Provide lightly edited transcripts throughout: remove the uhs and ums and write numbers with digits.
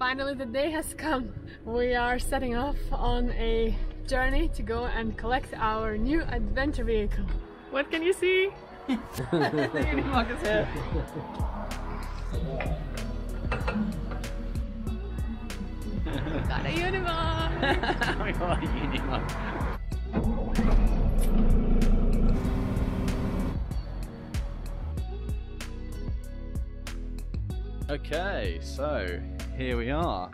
Finally the day has come. We are setting off on a journey to go and collect our new adventure vehicle. What can you see? The Unimog is here. Got a Unimog! We got a Unimog. Okay, so here we are.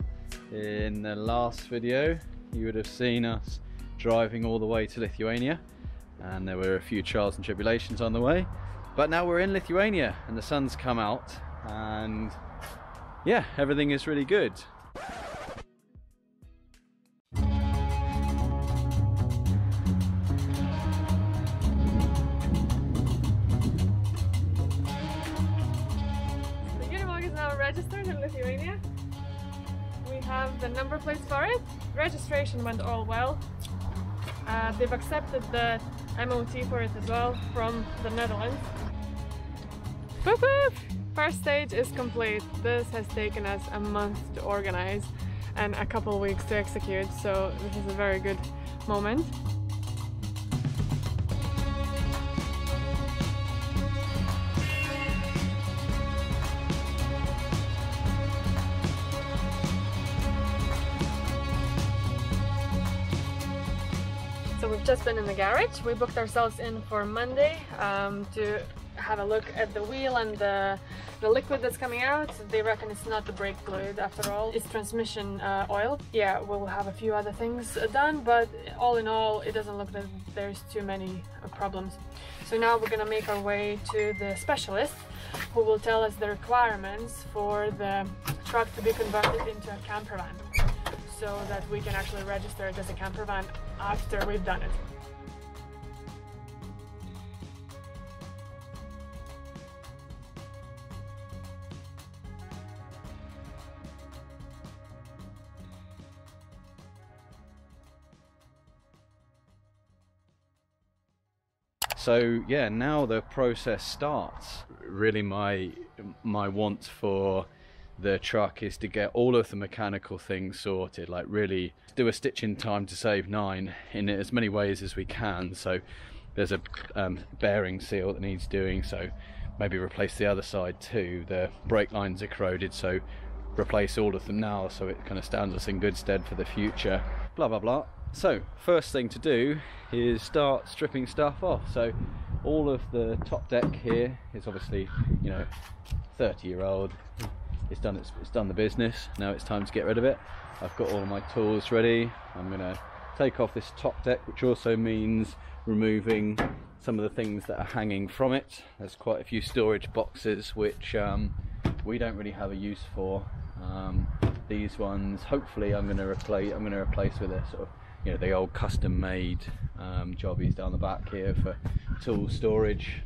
In the last video you would have seen us driving all the way to Lithuania, and there were a few trials and tribulations on the way, but now we're in Lithuania and the sun's come out, and yeah, everything is really good. Registered in Lithuania. We have the number plates for it. Registration went all well. They've accepted the MOT for it as well from the Netherlands. Whoop whoop! First stage is complete. This has taken us a month to organize and a couple weeks to execute, so this is a very good moment. So we've just been in the garage. We booked ourselves in for Monday to have a look at the wheel and the liquid that's coming out. They reckon it's not the brake fluid after all, it's transmission oil. Yeah, we'll have a few other things done, but all in all it doesn't look that there's too many problems. So now we're gonna make our way to the specialist who will tell us the requirements for the truck to be converted into a camper van, so that we can actually register it as a camper van after we've done it. So yeah, now the process starts. Really my want for the truck is to get all of the mechanical things sorted, like really do a stitch in time to save 9 in as many ways as we can. So there's a bearing seal that needs doing, so maybe replace the other side too. The brake lines are corroded, so replace all of them now so it kind of stands us in good stead for the future, blah blah blah. So first thing to do is start stripping stuff off. So all of the top deck here is obviously, you know, 30-year-old. It's done the business. Now it's time to get rid of it. I've got all of my tools ready. I'm gonna take off this top deck, which also means removing some of the things that are hanging from it. There's quite a few storage boxes which we don't really have a use for. These ones, hopefully, I'm gonna replace with a sort of, you know, the old custom-made jobbies down the back here for tool storage.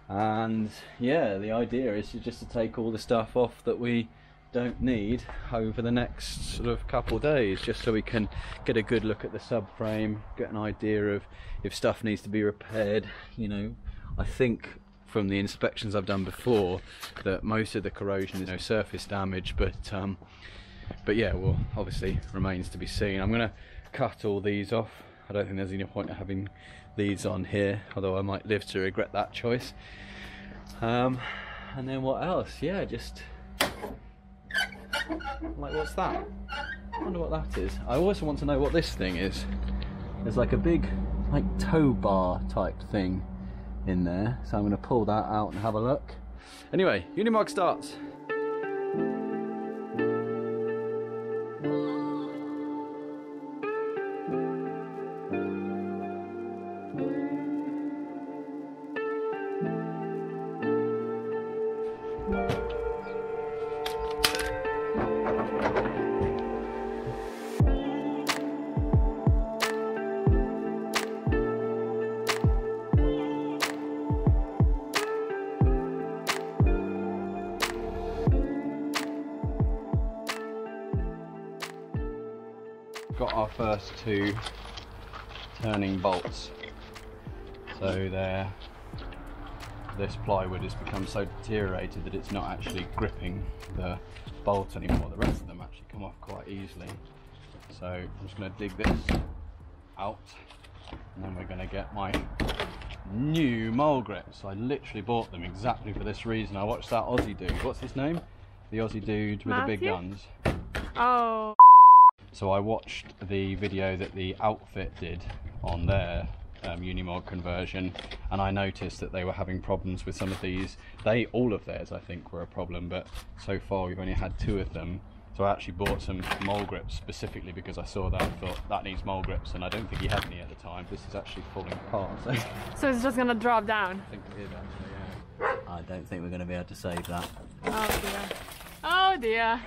And yeah, the idea is just to take all the stuff off that we don't need over the next sort of couple days, just so we can get a good look at the subframe, get an idea of if stuff needs to be repaired. You know, I think from the inspections I've done before that most of the corrosion is, you know, surface damage, but yeah, well, obviously remains to be seen. I'm gonna cut all these off. I don't think there's any point in having these on here, although I might live to regret that choice. And then what else? Yeah, just like, what's that? I wonder what that is. I also want to know what this thing is. There's like a big, like, tow bar type thing in there, so I'm going to pull that out and have a look. Anyway, Unimog starts. Got our first 2 turning bolts. So this plywood has become so deteriorated that it's not actually gripping the bolt anymore. The rest of them actually come off quite easily. So I'm just going to dig this out, and then we're going to get my new mole grips. I literally bought them exactly for this reason. I watched that Aussie dude. What's his name? The Aussie dude with Matthew? the big guns. Oh. So I watched the video that the outfit did on their Unimog conversion, and I noticed that they were having problems with some of these. All of theirs I think were a problem, but so far we've only had 2 of them. So I actually bought some mole grips specifically because I saw that and thought that needs mole grips, and I don't think he had any at the time. This is actually falling apart. So it's just gonna drop down? I think it is actually, yeah. I don't think we're going to be able to save that. Oh dear. Oh dear.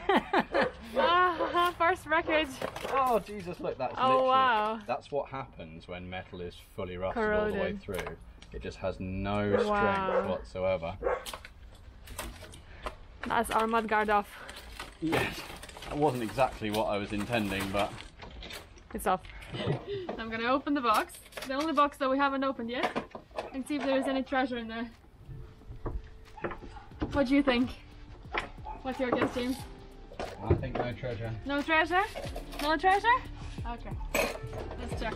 First wreckage. Oh Jesus, look, that's Oh literally, wow. that's what happens when metal is fully rusted Corroded. all the way through. It just has no strength whatsoever. That's our mudguard off. Yes, that wasn't exactly what I was intending, but It's off. I'm gonna open the box. The only box that we haven't opened yet. And see if there is any treasure in there. What do you think? What's your guess, James? I think no treasure. No treasure? No treasure? Okay. Let's check.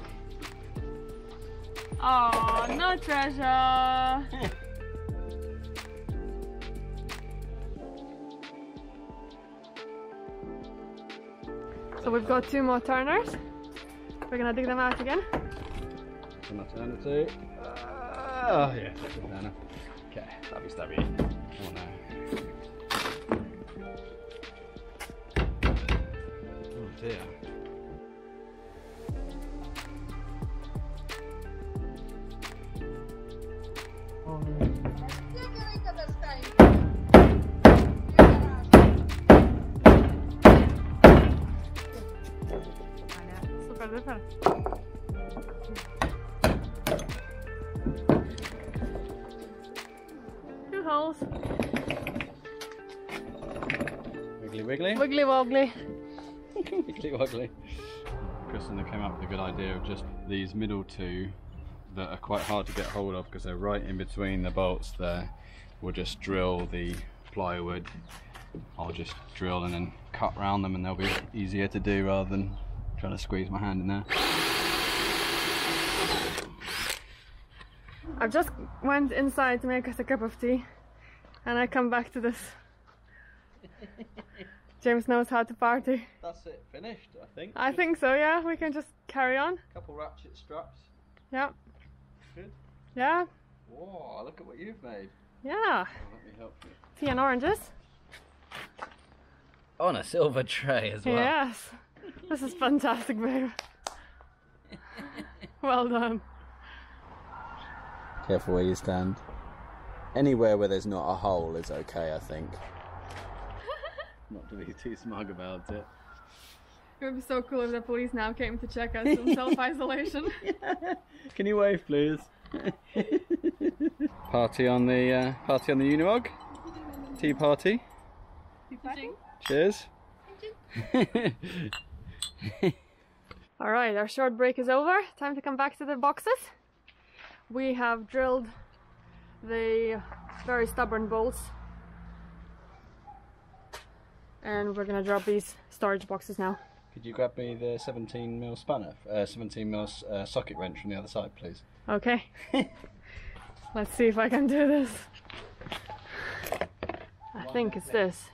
Oh, no treasure. So we've got 2 more turners. We're gonna dig them out again. Some eternity. Oh yeah, that's a turner. Okay, stabby. Oh no. Oh dear. Super duper. Two holes. Wiggly wiggly. Wiggly wobbly. Wiggly woggly. Kristina came up with a good idea of just these middle 2 that are quite hard to get hold of because they're right in between the bolts there. We'll just drill the plywood. I'll just drill and then cut round them, and they'll be easier to do rather than trying to squeeze my hand in there. I've just went inside to make us a cup of tea, and I come back to this. James knows how to party. That's it, finished, I think. I think so, yeah. We can just carry on. Couple ratchet straps. Yeah. Good. Yeah. Whoa, look at what you've made. Yeah. Oh, let me help you. Tea and oranges. On a silver tray as well. Yes. This is fantastic, babe. Well done. Careful where you stand. Anywhere where there's not a hole is okay, I think. Not to be too smug about it. It would be so cool if the police now came to check us in self-isolation. Can you wave, please? Party on the Unimog. Tea party. Cheers. Alright, our short break is over. Time to come back to the boxes. We have drilled the very stubborn bolts, and we're gonna drop these storage boxes now. Could you grab me the 17mm spanner, 17mm socket wrench from the other side, please? Okay. Let's see if I can do this. I think it's this.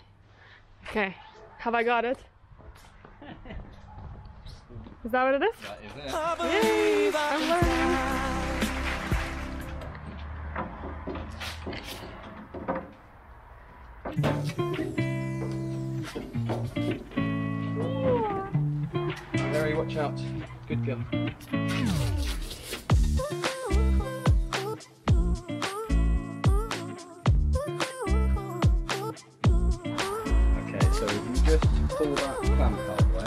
Okay. Have I got it? Is that what it is? That is it. Yay! I'm learning. Mary, watch out. Good girl. Okay, so if you just pull that clamp out of the way.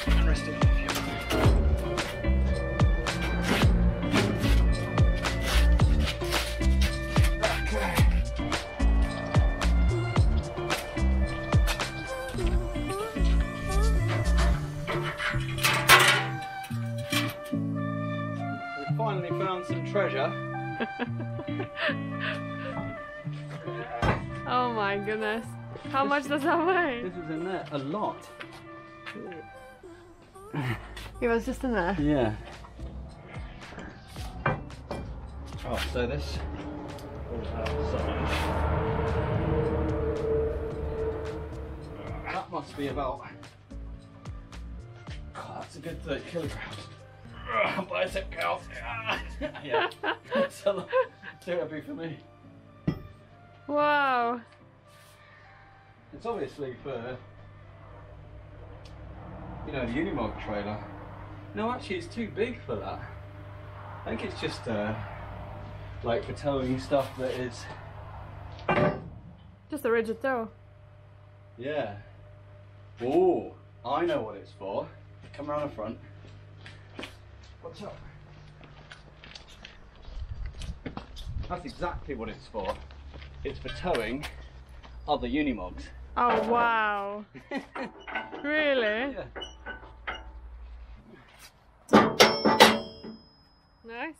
And rest it. finally found some treasure. Oh my goodness. How much does that weigh? This was in there a lot. It was just in there? Yeah. Oh, so this falls outside. That must be about... Oh, that's a good 30 kilograms. Bicep curls. Yeah. That's a lot. Too heavy for me. Wow. It's obviously for, you know, the Unimog trailer. No, actually it's too big for that. I think it's just like for towing stuff that is... Just a rigid tow. Yeah. Oh, I know what it's for. Come around the front. Watch out. That's exactly what it's for. It's for towing other Unimogs. Oh wow. Really? Yeah. Nice.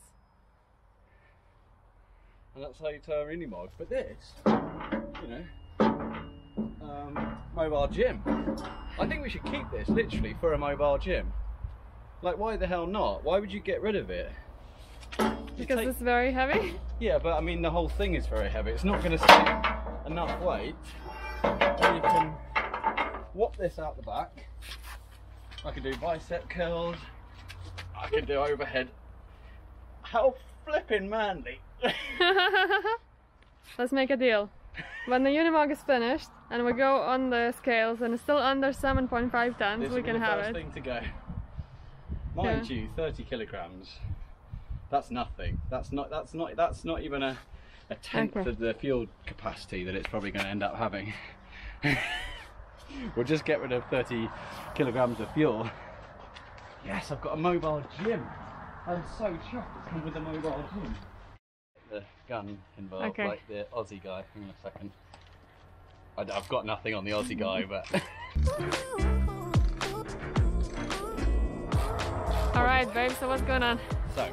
And that's how you tow a Unimog. But this, you know, mobile gym. I think we should keep this literally for a mobile gym. Like, why the hell not? Why would you get rid of it? Because it's very heavy? Yeah, but I mean the whole thing is very heavy. It's not going to stick enough weight. And you can whop this out the back. I can do bicep curls. I can do overhead. How flippin' manly. Let's make a deal. When the Unimog is finished and we go on the scales and it's still under 7.5 tons, we can have it. This will be the first thing to go. Mind you, 30 kilograms. That's nothing. That's not even a tenth of the fuel capacity that it's probably going to end up having. We'll just get rid of 30 kilograms of fuel. Yes, I've got a mobile gym. I'm so chuffed it's come with a mobile gym. The gun involved, like the Aussie guy. Hang on a second. I've got nothing on the Aussie guy, but... Alright babe, so what's going on? So,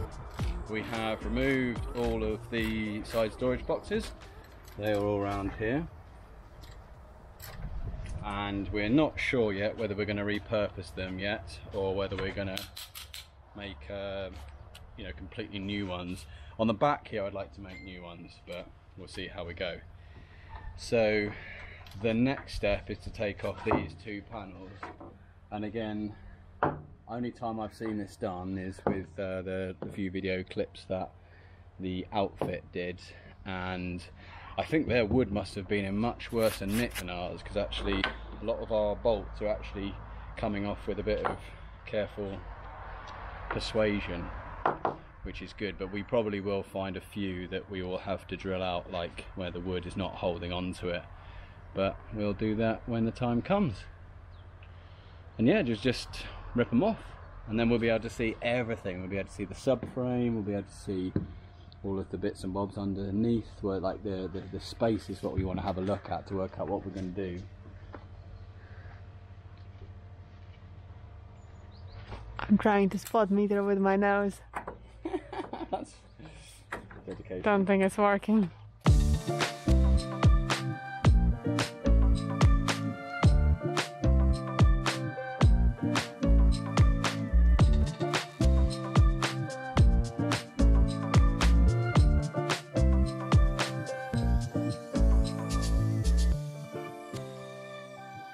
we have removed all of the side storage boxes. They are all around here. And we're not sure yet whether we're going to repurpose them yet, or whether we're going to make you know, completely new ones. On the back here I'd like to make new ones, but we'll see how we go. So the next step is to take off these two panels, and again, only time I've seen this done is with the few video clips that the outfit did, and I think their wood must have been in much worse a nick than ours, because actually a lot of our bolts are actually coming off with a bit of careful persuasion, which is good, but we probably will find a few that we will have to drill out, like where the wood is not holding on to it, but we'll do that when the time comes. And yeah, just rip them off, and then we'll be able to see everything. We'll be able to see the subframe, we'll be able to see all of the bits and bobs underneath, where like the space is what we want to have a look at to work out what we're going to do. I'm trying to spot meter with my nose. That's dedication. Don't think it's working.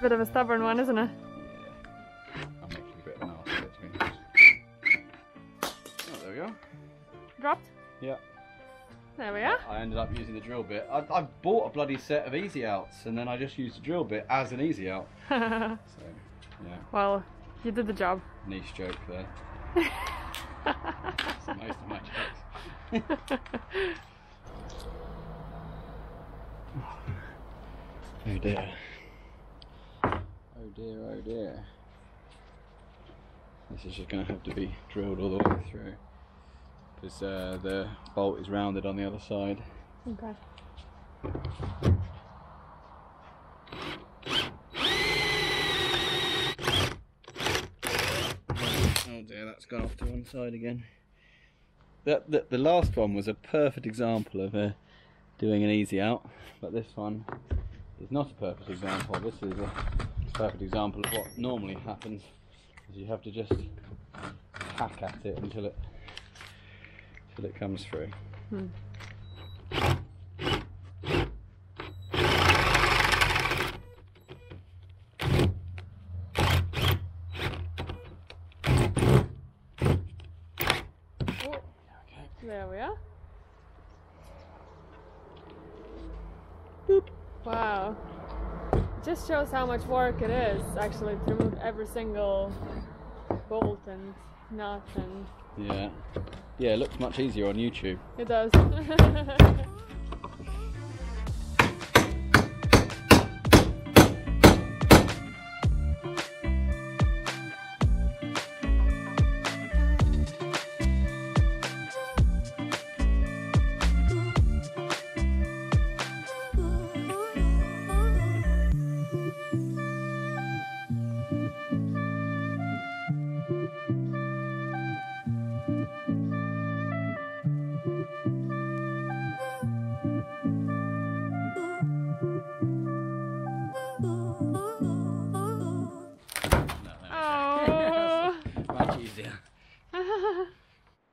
Bit of a stubborn one, isn't it? Yeah. I'm making a bit of an arse of it, to be honest. Oh, there we go. Dropped? Yeah. There we are. I ended up using the drill bit. I bought a bloody set of easy outs, and then I just used the drill bit as an easy out. So, yeah. Well, you did the job. Niche joke there. That's most of my jokes. Oh dear. Oh dear, oh dear. This is just going to have to be drilled all the way through, because the bolt is rounded on the other side. Okay. Oh dear, that's gone off to one side again. the last one was a perfect example of doing an easy out, but this one is not a perfect example. This is a perfect example of what normally happens, is you have to just hack at it until it comes through. There we are. Boop. Wow. It just shows how much work it is actually to remove every single bolt and nut and... Yeah. Yeah, it looks much easier on YouTube. It does.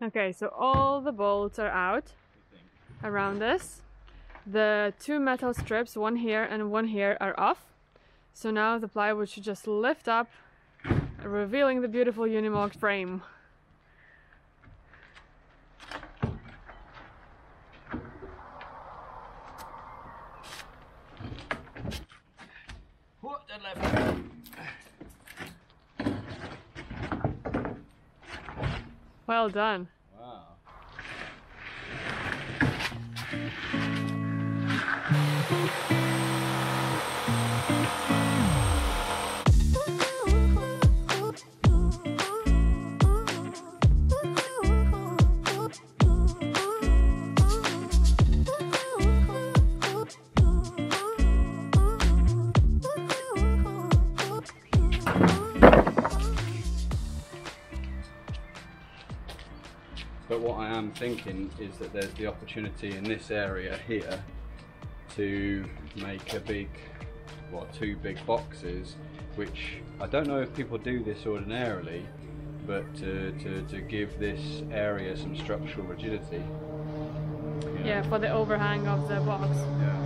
Okay, so all the bolts are out around this. The two metal strips, one here and one here, are off. So now the plywood should just lift up, revealing the beautiful Unimog frame. Well done. Wow. But what I am thinking is that there's the opportunity in this area here to make a big, well, two big boxes, which I don't know if people do this ordinarily, but to give this area some structural rigidity. Yeah, for the overhang of the box. Yeah.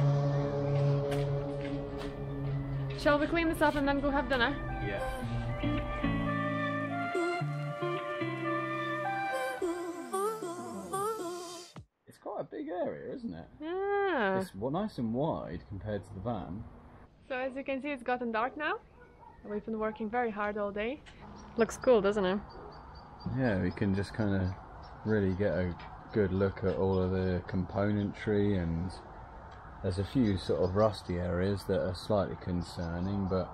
Shall we clean this up and then go have dinner? Yeah. A big area, isn't it? Yeah. It's nice and wide compared to the van. So as you can see, it's gotten dark now. We've been working very hard all day. Looks cool, doesn't it? Yeah, we can just kind of really get a good look at all of the componentry, and there's a few sort of rusty areas that are slightly concerning, but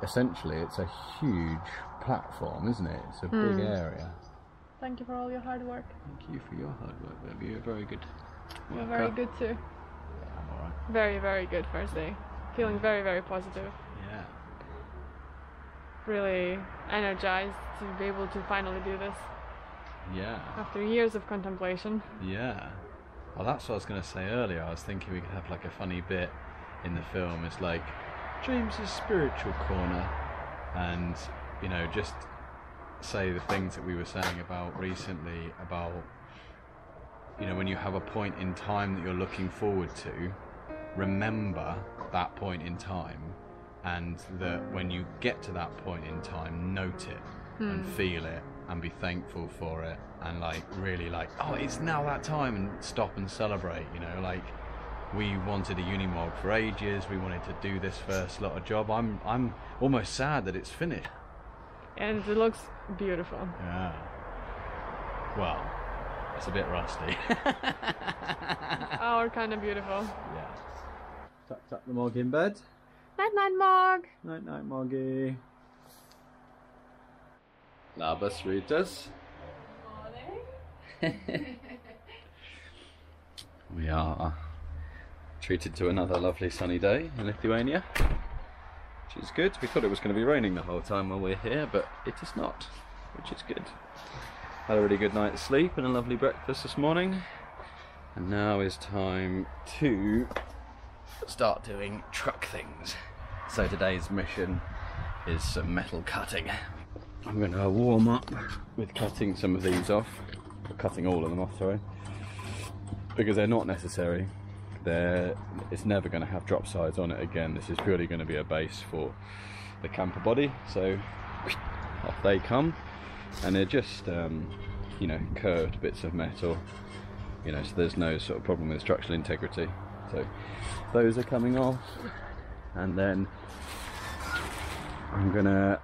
essentially it's a huge platform, isn't it? It's a big area. Thank you for all your hard work. Thank you for your hard work, baby. You're very good. You're very good too. Yeah, I'm alright. Very, very good first day. Feeling very, very positive. Yeah. Really energized to be able to finally do this. Yeah. After years of contemplation. Yeah. Well, that's what I was going to say earlier. I was thinking we could have like a funny bit in the film. It's like James's spiritual corner, and you know, just say the things that we were saying about recently about, you know, when you have a point in time that you're looking forward to, remember that point in time, and that when you get to that point in time, note it and feel it and be thankful for it, and like really like, oh, it's now that time, and stop and celebrate. You know, like we wanted a Unimog for ages. We wanted to do this first lot of job. I'm almost sad that it's finished. And it looks beautiful. Yeah. Well, it's a bit rusty. Our kind of beautiful. Yeah. Tucked up the Mog in bed. Night night, Mog. Night night, Moggy. Labas Ritas. We are treated to another lovely sunny day in Lithuania, which is good. We thought it was going to be raining the whole time while we're here, but it is not, which is good. Had a really good night's sleep and a lovely breakfast this morning. And now is time to start doing truck things. So today's mission is some metal cutting. I'm going to warm up with cutting some of these off. Cutting all of them off, sorry. Because they're not necessary. It's never going to have drop sides on it again. This is purely going to be a base for the camper body. So off they come, and they're just you know, curved bits of metal, you know, so there's no sort of problem with structural integrity. So those are coming off, and then I'm gonna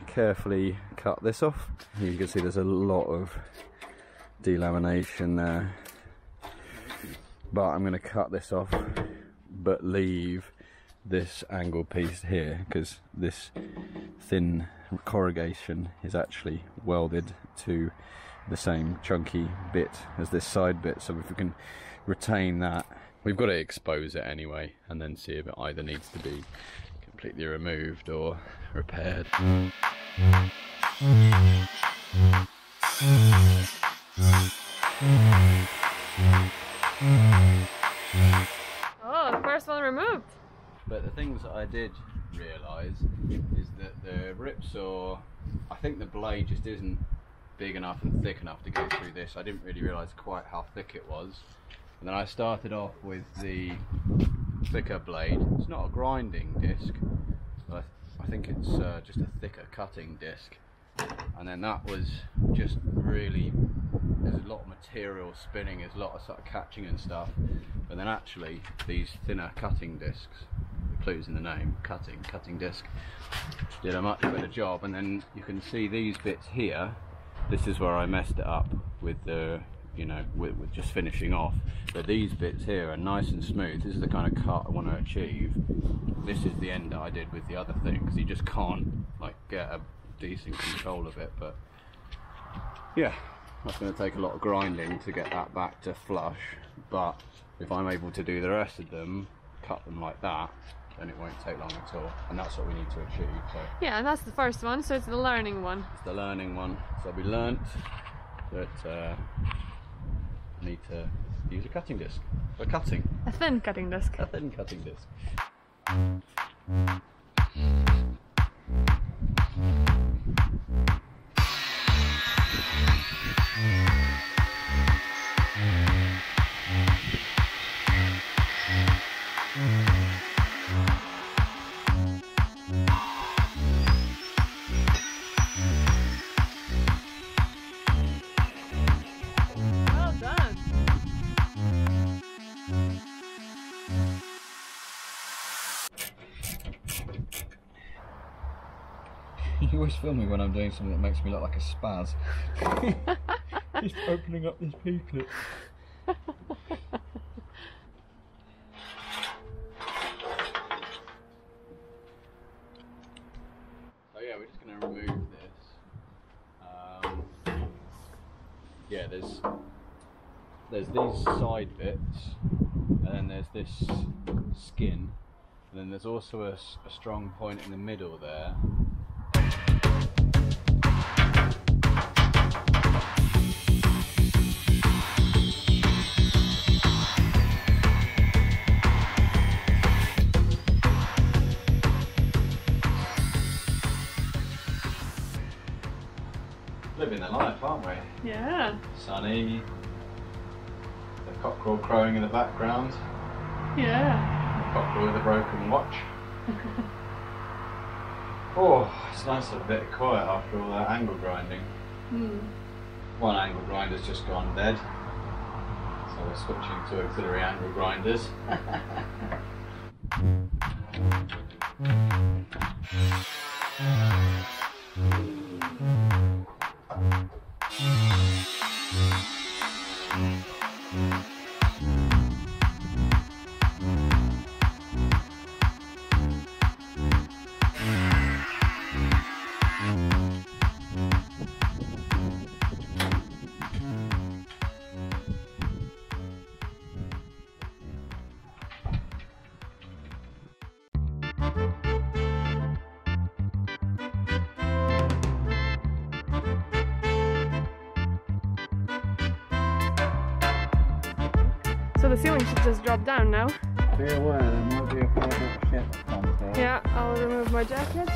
carefully cut this off. You can see there's a lot of delamination there, but I'm going to cut this off but leave this angled piece here, because this thin corrugation is actually welded to the same chunky bit as this side bit. So if we can retain that, we've got to expose it anyway and then see if it either needs to be completely removed or repaired. Oh, the first one removed. But the things that I did realise is that the ripsaw, I think the blade just isn't big enough and thick enough to go through this. I didn't really realise quite how thick it was. And then I started off with the thicker blade. It's not a grinding disc, but I think it's just a thicker cutting disc. And then that was just really, there's a lot of material spinning, there's a lot of sort of catching and stuff. But then actually these thinner cutting discs, includes in the name, cutting disc, did a much better job. And then you can see these bits here, this is where I messed it up with the, you know, with just finishing off. But these bits here are nice and smooth. This is the kind of cut I want to achieve. This is the end that I did with the other thing, because you just can't like get a decent control of it. But yeah, that's going to take a lot of grinding to get that back to flush. But if I'm able to do the rest of them, cut them like that, then it won't take long at all. And that's what we need to achieve. So yeah, and that's the first one, so it's the learning one. It's the learning one. So we learnt that I need to use a cutting disc for cutting. A thin cutting disc. A thin cutting disc. You always film me when I'm doing something that makes me look like a spaz. Just opening up this pea-clip. So yeah, we're just going to remove this. Yeah, there's these side bits, and then there's this skin, and then there's also a strong point in the middle there. Living the life, aren't we? Yeah. Sunny, the cockerel crowing in the background. Yeah. The cockerel with a broken watch. Oh, it's nice to have a bit of quiet after all that angle grinding. One angle grinder's just gone dead, so we're switching to auxiliary angle grinders. So the ceiling should just drop down now. Be aware, there might be a fair bit of shit that comes there. Yeah, I'll remove my jacket.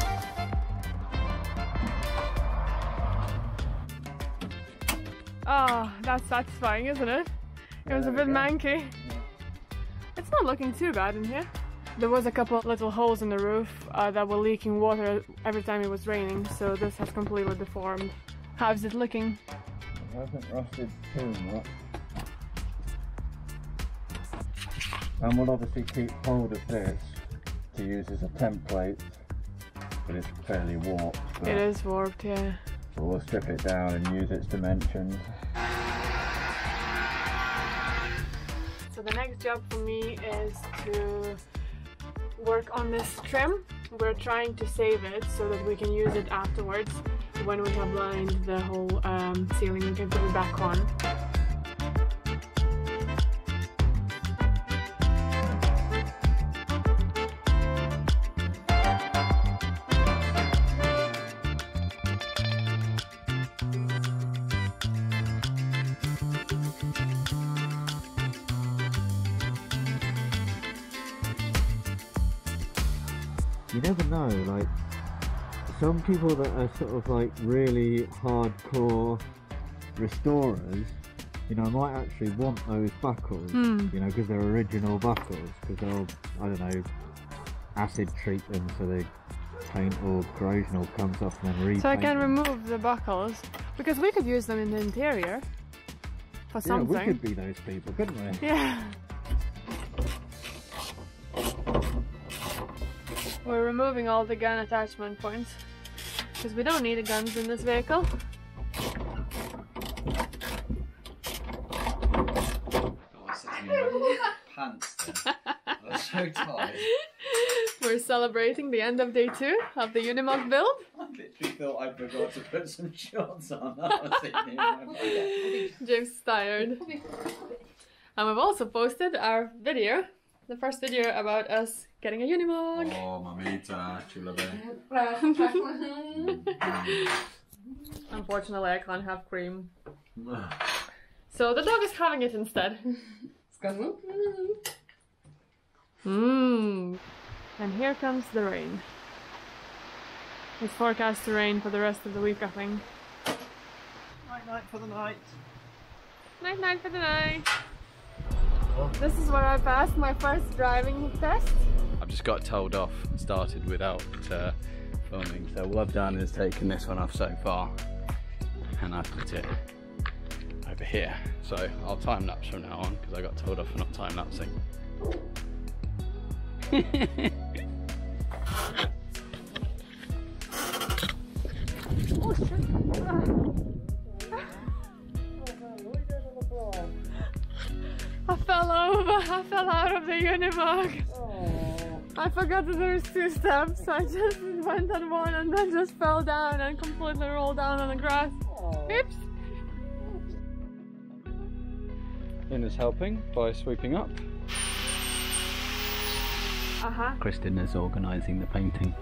Oh, that's satisfying, isn't it? It was a bit manky. It's not looking too bad in here. There was a couple little holes in the roof that were leaking water every time it was raining, so this has completely deformed. How's it looking? It hasn't rusted too much. And we'll obviously keep hold of this to use as a template, but it's fairly warped. It is warped, yeah. So we'll strip it down and use its dimensions. So the next job for me is to work on this trim. We're trying to save it so that we can use it afterwards. When we have lined the whole ceiling, we can put it back on. You never know, like, some people that are sort of like really hardcore restorers, you know, might actually want those buckles, you know, because they're original buckles, because they'll, I don't know, acid treat them so the paint or corrosion all comes off and then repaint. So I can them. remove the buckles, because we could use them in the interior for something. Yeah, we could be those people, couldn't we? Yeah. We're removing all the gun attachment points because we don't need the guns in this vehicle. I'm so tired. We're celebrating the end of day 2 of the Unimog build. I literally thought I forgot to put some shorts on. That was it. James is tired. And we've also posted our video, the first video about us getting a Unimog. Oh, mamita, chula bit. Unfortunately, I can't have cream. So the dog is having it instead. And here comes the rain. It's forecast to rain for the rest of the week, I think. Night night for the night. Night night for the night. This is where I passed my first driving test. I've just got told off, started without filming, so all I've done is taken this one off so far and I've put it over here. So I'll time lapse from now on because I got told off for not time lapsing. Oh shit! I fell over, I fell out of the Unimog. I forgot that there was 2 steps. I just went on one and then just fell down and completely rolled down on the grass. Oops! Ina's helping by sweeping up. Uh-huh. Kristina's organising the painting.